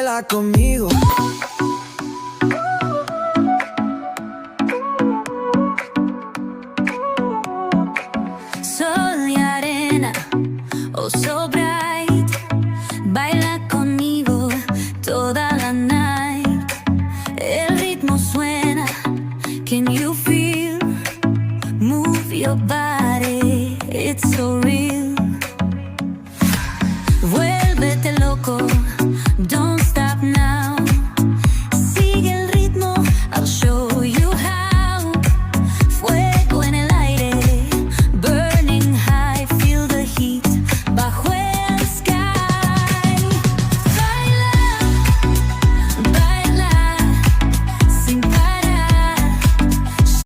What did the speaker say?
baila conmigo. Sol y arena, oh so bright. Baila conmigo toda la night. El ritmo suena, can you feel? Move your body, it's so real.